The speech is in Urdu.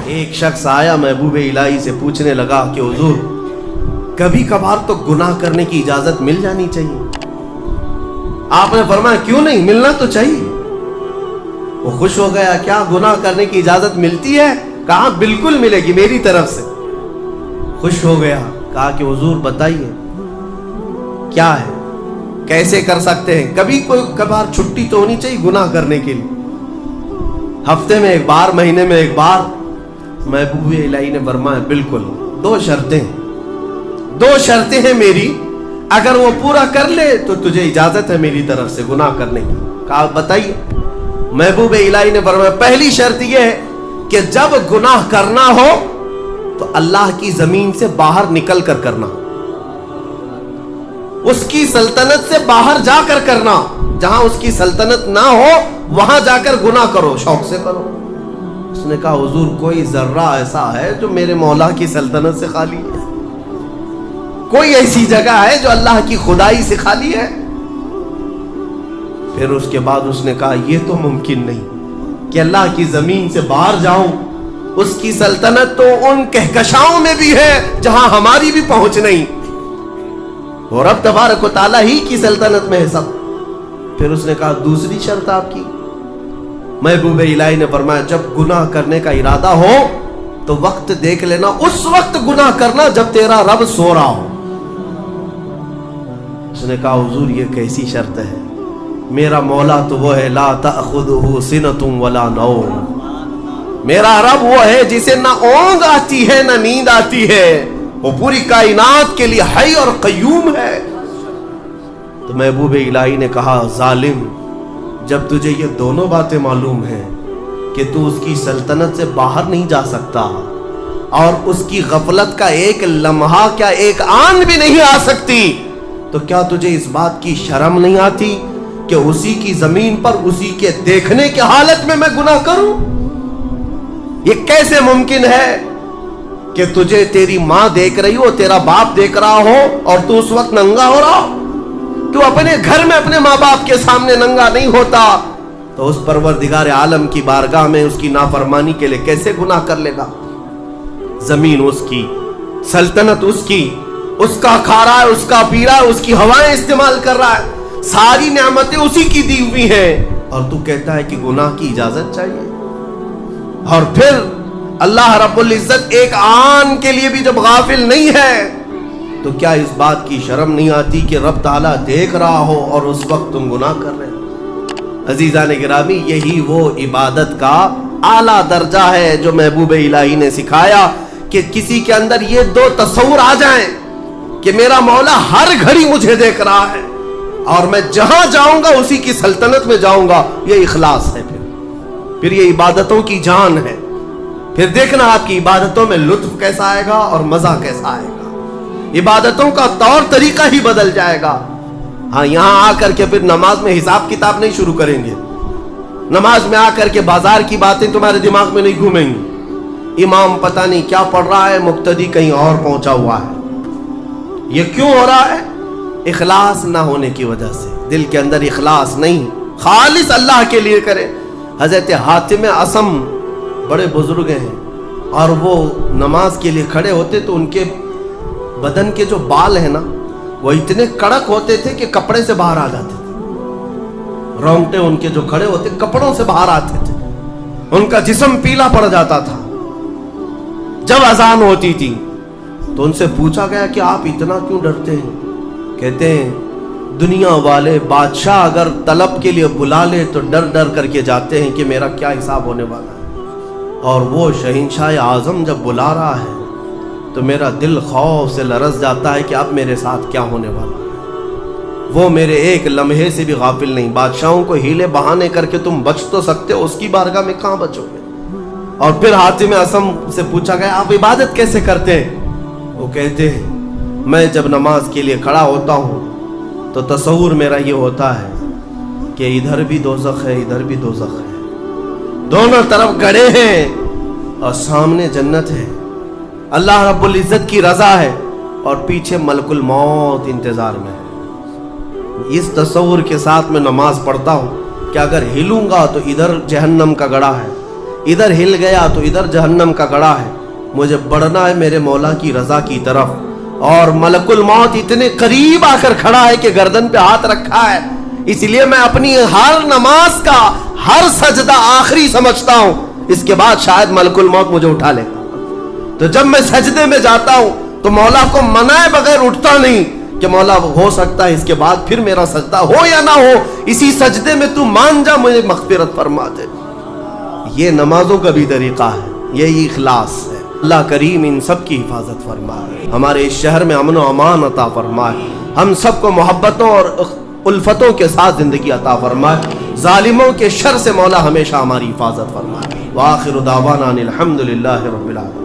ایک شخص آیا محبوب الہی سے پوچھنے لگا کہ حضور کبھی کبھار تو گناہ کرنے کی اجازت مل جانی چاہیے۔ آپ نے فرمایا کیوں نہیں، ملنا تو چاہیے۔ وہ خوش ہو گیا، کیا گناہ کرنے کی اجازت ملتی ہے؟ کہا بالکل ملے گی میری طرف سے۔ خوش ہو گیا، کہا کہ حضور بتائیے کیا ہے، کیسے کر سکتے ہیں؟ کبھی کوئی کبھار چھٹی تو ہونی چاہیے گناہ کرنے کے لیے، ہفتے میں ایک بار، مہینے میں ایک بار۔ محبوب الہی نے فرمایا بالکل، دو شرطیں ہیں میری، اگر وہ پورا کر لے تو تجھے اجازت ہے میری طرف سے گناہ کرنے کی۔ کہا بتائیے۔ محبوب الہی نے فرمایا پہلی شرط یہ ہے کہ جب گناہ کرنا ہو تو اللہ کی زمین سے باہر نکل کر کرنا، اس کی سلطنت سے باہر جا کر کرنا، جہاں اس کی سلطنت نہ ہو وہاں جا کر گناہ کرو، شوق سے کرو۔ اس نے کہا حضور کوئی ذرہ ایسا ہے جو میرے مولا کی سلطنت سے خالی ہے؟ کوئی ایسی جگہ ہے جو اللہ کی خدائی سے خالی ہے؟ پھر اس کے بعد اس نے کہا یہ تو ممکن نہیں کہ اللہ کی زمین سے باہر جاؤں، اس کی سلطنت تو ان کہکشاؤں میں بھی ہے جہاں ہماری بھی پہنچ نہیں، اور رب تبارک و تعالیٰ ہی کی سلطنت میں ہے سب۔ پھر اس نے کہا دوسری شرط آپ کی؟ محبوب الہی نے فرمایا جب گناہ کرنے کا ارادہ ہو تو وقت دیکھ لینا، اس وقت گناہ کرنا جب تیرا رب سو رہا ہو۔ اس نے کہا حضور یہ کیسی شرط ہے؟ میرا مولا تو وہ ہے لا تأخذہ سنۃ ولا نوم، میرا رب وہ ہے جسے نہ اونگ آتی ہے نہ نیند آتی ہے، وہ پوری کائنات کے لیے حی اور قیوم ہے۔ تو محبوب الہی نے کہا ظالم، جب تجھے یہ دونوں باتیں معلوم ہیں کہ تو اس کی سلطنت سے باہر نہیں جا سکتا اور اس کی غفلت کا ایک لمحہ کیا ایک آن بھی نہیں آ سکتی، تو کیا تجھے اس بات کی شرم نہیں آتی کہ اسی کی زمین پر اسی کے دیکھنے کے حالت میں گناہ کروں؟ یہ کیسے ممکن ہے کہ تجھے تیری ماں دیکھ رہی ہو، تیرا باپ دیکھ رہا ہو اور تو اس وقت ننگا ہو رہا ہو؟ تو اپنے گھر میں اپنے ماں باپ کے سامنے ننگا نہیں ہوتا تو اس پروردگار عالم کی بارگاہ میں اس کی نافرمانی کے لیے کیسے گناہ کر لے گا؟ زمین اس کی، سلطنت اس کی، اس کا کھا رہا ہے، اس کا پی رہا ہے، اس کی ہوائیں استعمال کر رہا ہے، ساری نعمتیں اسی کی دی ہوئی ہیں، اور تو کہتا ہے کہ گناہ کی اجازت چاہیے؟ اور پھر اللہ رب العزت ایک آن کے لیے بھی جب غافل نہیں ہے تو کیا اس بات کی شرم نہیں آتی کہ رب تعالیٰ دیکھ رہا ہو اور اس وقت تم گناہ کر رہے ہو؟ عزیزان گرامی، یہی وہ عبادت کا اعلیٰ درجہ ہے جو محبوب الہی نے سکھایا کہ کسی کے اندر یہ دو تصور آ جائیں کہ میرا مولا ہر گھڑی مجھے دیکھ رہا ہے اور میں جہاں جاؤں گا اسی کی سلطنت میں جاؤں گا، یہ اخلاص ہے۔ پھر یہ عبادتوں کی جان ہے۔ پھر دیکھنا آپ کی عبادتوں میں لطف کیسا آئے گا اور مزہ کیسا آئے گا، عبادتوں کا طور طریقہ ہی بدل جائے گا۔ ہاں یہاں آ کر کے پھر نماز میں حساب کتاب نہیں شروع کریں گے، نماز میں آ کر کے بازار کی باتیں تمہارے دماغ میں نہیں گھومیں گی، امام پتہ نہیں کیا پڑھ رہا ہے، مقتدی کہیں اور پہنچا ہوا ہے۔ یہ کیوں ہو رہا ہے؟ اخلاص نہ ہونے کی وجہ سے، دل کے اندر اخلاص نہیں، خالص اللہ کے لیے کرے۔ حضرت حاتم اصم بڑے بزرگ ہیں اور وہ نماز کے لیے کھڑے ہوتے تو ان کے بدن کے جو بال ہیں نا وہ اتنے کڑک ہوتے تھے کہ کپڑے سے باہر آ جاتے تھے، رونگٹے ان کے جو کھڑے ہوتے کپڑوں سے باہر آتے تھے، ان کا جسم پیلا پڑ جاتا تھا۔ جب اذان ہوتی تھی تو ان سے پوچھا گیا کہ آپ اتنا کیوں ڈرتے ہیں؟ کہتے ہیں دنیا والے بادشاہ اگر طلب کے لیے بلا لے تو ڈر ڈر کر کے جاتے ہیں کہ میرا کیا حساب ہونے والا ہے، اور وہ شہنشاہ اعظم جب بلا رہا ہے تو میرا دل خوف سے لرز جاتا ہے کہ اب میرے ساتھ کیا ہونے والا ہے۔ وہ میرے ایک لمحے سے بھی غافل نہیں۔ بادشاہوں کو ہیلے بہانے کر کے تم بچ تو سکتے ہو، اس کی بارگاہ میں کہاں بچو گے؟ اور پھر حاتم اصم سے پوچھا گیا آپ عبادت کیسے کرتے ہیں؟ وہ کہتے ہیں میں جب نماز کے لیے کھڑا ہوتا ہوں تو تصور میرا یہ ہوتا ہے کہ ادھر بھی دوزخ ہے ادھر بھی دوزخ ہے، دونوں طرف گڑھے ہیں اور سامنے جنت ہے، اللہ رب العزت کی رضا ہے اور پیچھے ملک الموت انتظار میں ہے۔ اس تصور کے ساتھ میں نماز پڑھتا ہوں کہ اگر ہلوں گا تو ادھر جہنم کا گڑھا ہے، ادھر ہل گیا تو ادھر جہنم کا گڑھا ہے، مجھے بڑھنا ہے میرے مولا کی رضا کی طرف، اور ملک الموت اتنے قریب آ کر کھڑا ہے کہ گردن پہ ہاتھ رکھا ہے، اس لیے میں اپنی ہر نماز کا ہر سجدہ آخری سمجھتا ہوں، اس کے بعد شاید ملک الموت مجھے اٹھا لے۔ تو جب میں سجدے میں جاتا ہوں تو مولا کو منائے بغیر اٹھتا نہیں کہ مولا ہو سکتا ہے اس کے بعد پھر میرا سجدہ ہو یا نہ ہو، اسی سجدے میں تو مان جا مجھے مغفرت فرما دے۔ یہ نمازوں کا بھی طریقہ ہے، یہی اخلاص ہے۔ اللہ کریم ان سب کی حفاظت فرمائے، ہمارے اس شہر میں امن و امان عطا فرمائے، ہم سب کو محبتوں اور الفتوں کے ساتھ زندگی عطا فرمائے، ظالموں کے شر سے مولا ہمیشہ ہماری حفاظت فرمائے۔ وآخر دعوانا الحمدللہ رب العالمین۔